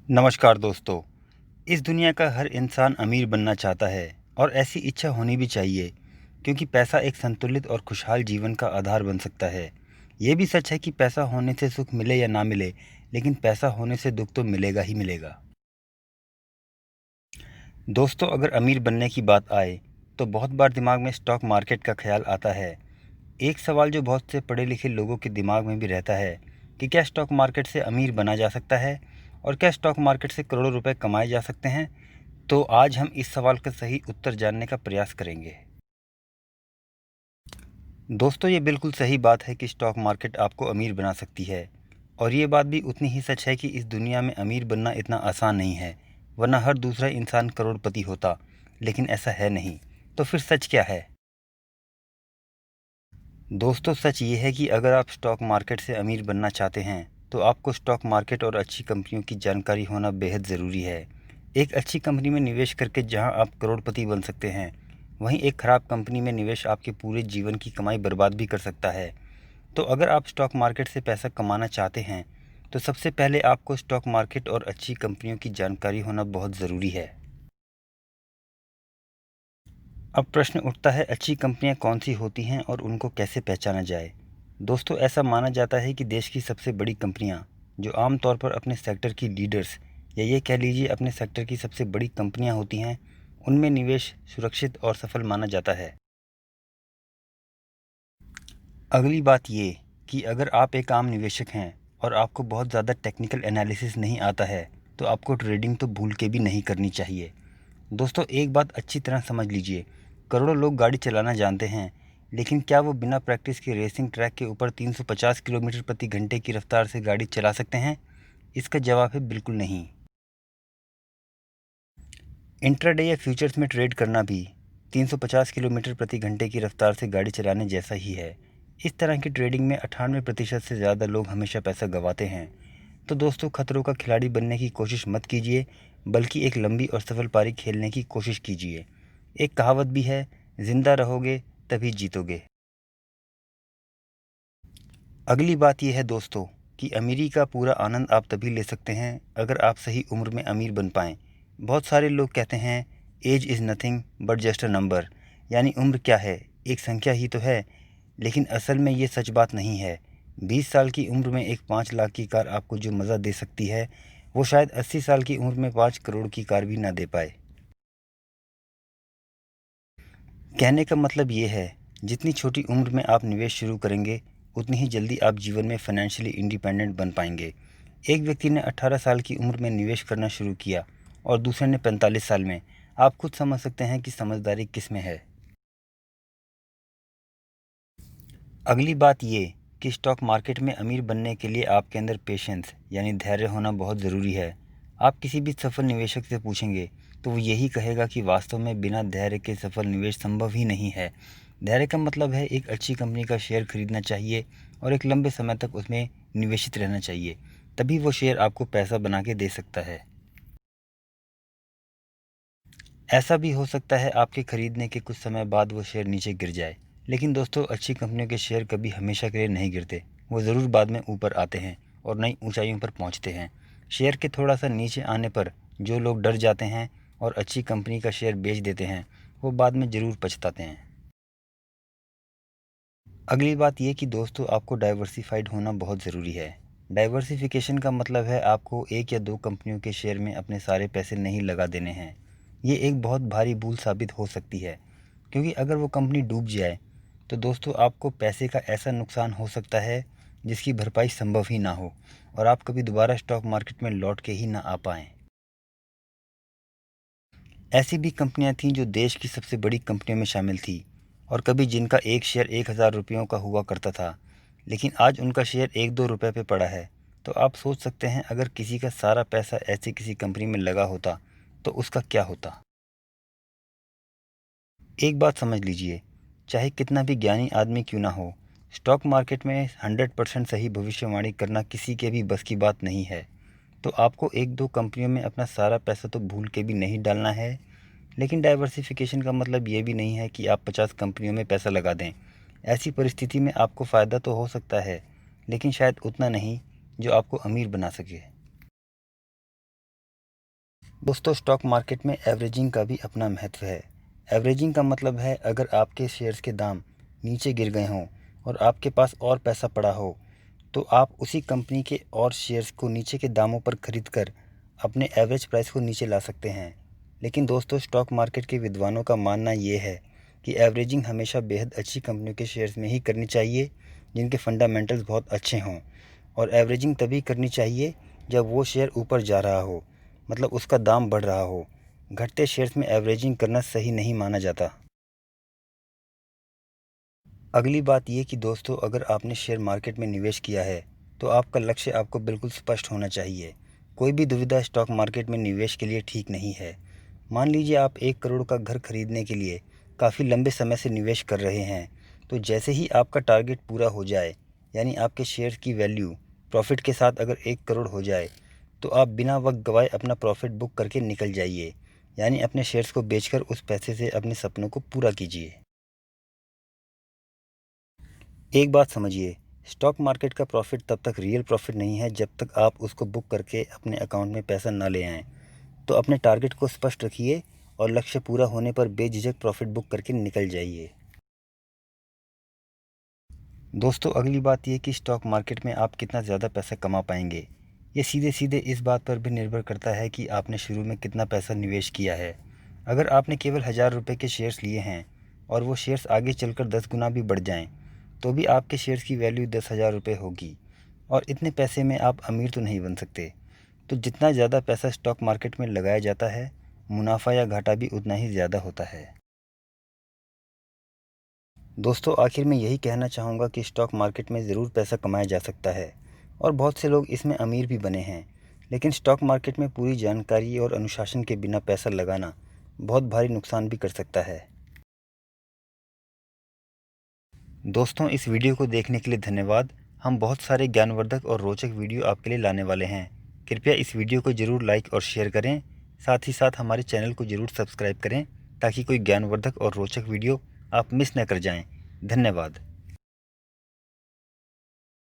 नमस्कार दोस्तों। इस दुनिया का हर इंसान अमीर बनना चाहता है और ऐसी इच्छा होनी भी चाहिए, क्योंकि पैसा एक संतुलित और खुशहाल जीवन का आधार बन सकता है। ये भी सच है कि पैसा होने से सुख मिले या ना मिले, लेकिन पैसा होने से दुख तो मिलेगा ही मिलेगा। दोस्तों, अगर अमीर बनने की बात आए तो बहुत बार दिमाग में स्टॉक मार्केट का ख्याल आता है। एक सवाल जो बहुत से पढ़े लिखे लोगों के दिमाग में भी रहता है कि क्या स्टॉक मार्केट से अमीर बना जा सकता है, और क्या स्टॉक मार्केट से करोड़ों रुपए कमाए जा सकते हैं। तो आज हम इस सवाल का सही उत्तर जानने का प्रयास करेंगे। दोस्तों, ये बिल्कुल सही बात है कि स्टॉक मार्केट आपको अमीर बना सकती है, और ये बात भी उतनी ही सच है कि इस दुनिया में अमीर बनना इतना आसान नहीं है, वरना हर दूसरा इंसान करोड़पति होता। लेकिन ऐसा है नहीं। तो फिर सच क्या है? दोस्तों, सच ये है कि अगर आप स्टॉक मार्केट से अमीर बनना चाहते हैं तो आपको स्टॉक मार्केट और अच्छी कंपनियों की जानकारी होना बेहद ज़रूरी है। एक अच्छी कंपनी में निवेश करके जहां आप करोड़पति बन सकते हैं, वहीं एक ख़राब कंपनी में निवेश आपके पूरे जीवन की कमाई बर्बाद भी कर सकता है। तो अगर आप स्टॉक मार्केट से पैसा कमाना चाहते हैं तो सबसे पहले आपको स्टॉक मार्केट और अच्छी कंपनियों की जानकारी होना बहुत ज़रूरी है। अब प्रश्न उठता है, अच्छी कंपनियां कौन सी होती हैं और उनको कैसे पहचाना जाए। दोस्तों, ऐसा माना जाता है कि देश की सबसे बड़ी कंपनियां, जो आमतौर पर अपने सेक्टर की लीडर्स या ये कह लीजिए अपने सेक्टर की सबसे बड़ी कंपनियां होती हैं, उनमें निवेश सुरक्षित और सफल माना जाता है। अगली बात ये कि अगर आप एक आम निवेशक हैं और आपको बहुत ज़्यादा टेक्निकल एनालिसिस नहीं आता है, तो आपको ट्रेडिंग तो भूल के भी नहीं करनी चाहिए। दोस्तों, एक बात अच्छी तरह समझ लीजिए, करोड़ों लोग गाड़ी चलाना जानते हैं, लेकिन क्या वो बिना प्रैक्टिस के रेसिंग ट्रैक के ऊपर 350 किलोमीटर प्रति घंटे की रफ्तार से गाड़ी चला सकते हैं? इसका जवाब है बिल्कुल नहीं। इंट्राडे या फ्यूचर्स में ट्रेड करना भी 350 किलोमीटर प्रति घंटे की रफ्तार से गाड़ी चलाने जैसा ही है। इस तरह की ट्रेडिंग में 98% से ज़्यादा लोग हमेशा पैसा गंवाते हैं। तो दोस्तों, खतरों का खिलाड़ी बनने की कोशिश मत कीजिए, बल्कि एक लंबी और सफल पारी खेलने की कोशिश कीजिए। एक कहावत भी है, जिंदा रहोगे तभी जीतोगे। अगली बात यह है दोस्तों, कि अमीरी का पूरा आनंद आप तभी ले सकते हैं अगर आप सही उम्र में अमीर बन पाएँ। बहुत सारे लोग कहते हैं, age is nothing but just a number, यानी उम्र क्या है, एक संख्या ही तो है। लेकिन असल में ये सच बात नहीं है। 20 साल की उम्र में एक 5 लाख की कार आपको जो मज़ा दे सकती है, वो शायद 80 साल की उम्र में 5 करोड़ की कार भी ना दे पाए। कहने का मतलब ये है, जितनी छोटी उम्र में आप निवेश शुरू करेंगे, उतनी ही जल्दी आप जीवन में फाइनेंशियली इंडिपेंडेंट बन पाएंगे। एक व्यक्ति ने 18 साल की उम्र में निवेश करना शुरू किया और दूसरे ने 45 साल में। आप खुद समझ सकते हैं कि समझदारी किस में है। अगली बात ये कि स्टॉक मार्केट में अमीर बनने के लिए आपके अंदर पेशेंस यानी धैर्य होना बहुत ज़रूरी है। आप किसी भी सफल निवेशक से पूछेंगे तो वो यही कहेगा कि वास्तव में बिना धैर्य के सफल निवेश संभव ही नहीं है। धैर्य का मतलब है एक अच्छी कंपनी का शेयर खरीदना चाहिए और एक लंबे समय तक उसमें निवेशित रहना चाहिए। तभी वो शेयर आपको पैसा बना के दे सकता है। ऐसा भी हो सकता है आपके खरीदने के कुछ समय बाद वो शेयर नीचे गिर जाए, लेकिन दोस्तों, अच्छी कंपनियों के शेयर कभी हमेशा के लिए नहीं गिरते। वो ज़रूर बाद में ऊपर आते हैं और नई ऊंचाइयों पर पहुंचते हैं। शेयर के थोड़ा सा नीचे आने पर जो लोग डर जाते हैं और अच्छी कंपनी का शेयर बेच देते हैं, वो बाद में ज़रूर पछताते हैं। अगली बात ये कि दोस्तों, आपको डाइवर्सिफाइड होना बहुत ज़रूरी है। डाइवर्सिफिकेशन का मतलब है आपको एक या दो कंपनियों के शेयर में अपने सारे पैसे नहीं लगा देने हैं। ये एक बहुत भारी भूल साबित हो सकती है, क्योंकि अगर वो कंपनी डूब जाए तो दोस्तों, आपको पैसे का ऐसा नुकसान हो सकता है जिसकी भरपाई संभव ही ना हो, और आप कभी दोबारा स्टॉक मार्केट में लौट के ही ना आ पाएँ। ऐसी भी कंपनियां थीं जो देश की सबसे बड़ी कंपनियों में शामिल थी, और कभी जिनका एक शेयर 1000 रुपयों का हुआ करता था, लेकिन आज उनका शेयर 1-2 रुपये पे पड़ा है। तो आप सोच सकते हैं, अगर किसी का सारा पैसा ऐसी किसी कंपनी में लगा होता तो उसका क्या होता। एक बात समझ लीजिए, चाहे कितना भी ज्ञानी आदमी क्यों ना हो, स्टॉक मार्केट में 100% सही भविष्यवाणी करना किसी के भी बस की बात नहीं है। तो आपको एक दो कंपनियों में अपना सारा पैसा तो भूल के भी नहीं डालना है। लेकिन डाइवर्सिफिकेशन का मतलब ये भी नहीं है कि आप 50 कंपनियों में पैसा लगा दें। ऐसी परिस्थिति में आपको फ़ायदा तो हो सकता है, लेकिन शायद उतना नहीं जो आपको अमीर बना सके। दोस्तों, स्टॉक मार्केट में एवरेजिंग का भी अपना महत्व है। एवरेजिंग का मतलब है अगर आपके शेयर्स के दाम नीचे गिर गए हों और आपके पास और पैसा पड़ा हो तो आप उसी कंपनी के और शेयर्स को नीचे के दामों पर खरीद कर अपने एवरेज प्राइस को नीचे ला सकते हैं। लेकिन दोस्तों, स्टॉक मार्केट के विद्वानों का मानना ये है कि एवरेजिंग हमेशा बेहद अच्छी कंपनियों के शेयर्स में ही करनी चाहिए जिनके फंडामेंटल्स बहुत अच्छे हों। और एवरेजिंग तभी करनी चाहिए जब वो शेयर ऊपर जा रहा हो, मतलब उसका दाम बढ़ रहा हो। घटते शेयर्स में एवरेजिंग करना सही नहीं माना जाता। अगली बात ये कि दोस्तों, अगर आपने शेयर मार्केट में निवेश किया है तो आपका लक्ष्य आपको बिल्कुल स्पष्ट होना चाहिए। कोई भी दुविधा स्टॉक मार्केट में निवेश के लिए ठीक नहीं है। मान लीजिए आप 1 करोड़ का घर खरीदने के लिए काफ़ी लंबे समय से निवेश कर रहे हैं, तो जैसे ही आपका टारगेट पूरा हो जाए, यानी आपके शेयर की वैल्यू प्रॉफिट के साथ अगर 1 करोड़ हो जाए, तो आप बिना वक्त गवाए अपना प्रॉफिट बुक करके निकल जाइए, यानी अपने शेयर्स को बेचकर उस पैसे से अपने सपनों को पूरा कीजिए। एक बात समझिए, स्टॉक मार्केट का प्रॉफिट तब तक रियल प्रॉफिट नहीं है जब तक आप उसको बुक करके अपने अकाउंट में पैसा ना ले आएँ। तो अपने टारगेट को स्पष्ट रखिए और लक्ष्य पूरा होने पर बेझिझक प्रॉफिट बुक करके निकल जाइए। दोस्तों, अगली बात ये कि स्टॉक मार्केट में आप कितना ज़्यादा पैसा कमा पाएंगे, ये सीधे सीधे इस बात पर भी निर्भर करता है कि आपने शुरू में कितना पैसा निवेश किया है। अगर आपने केवल 1000 रुपये के शेयर्स लिए हैं और वो शेयर्स आगे चलकर 10 गुना भी बढ़ जाएं, तो भी आपके शेयर्स की वैल्यू 10,000 रुपये होगी और इतने पैसे में आप अमीर तो नहीं बन सकते। तो जितना ज़्यादा पैसा स्टॉक मार्केट में लगाया जाता है, मुनाफा या घाटा भी उतना ही ज़्यादा होता है। दोस्तों, आखिर में यही कहना चाहूँगा कि स्टॉक मार्केट में ज़रूर पैसा कमाया जा सकता है और बहुत से लोग इसमें अमीर भी बने हैं। लेकिन स्टॉक मार्केट में पूरी जानकारी और अनुशासन के बिना पैसा लगाना बहुत भारी नुकसान भी कर सकता है। दोस्तों, इस वीडियो को देखने के लिए धन्यवाद। हम बहुत सारे ज्ञानवर्धक और रोचक वीडियो आपके लिए लाने वाले हैं। कृपया इस वीडियो को ज़रूर लाइक और शेयर करें। साथ ही साथ हमारे चैनल को ज़रूर सब्सक्राइब करें ताकि कोई ज्ञानवर्धक और रोचक वीडियो आप मिस न कर जाएं। धन्यवाद।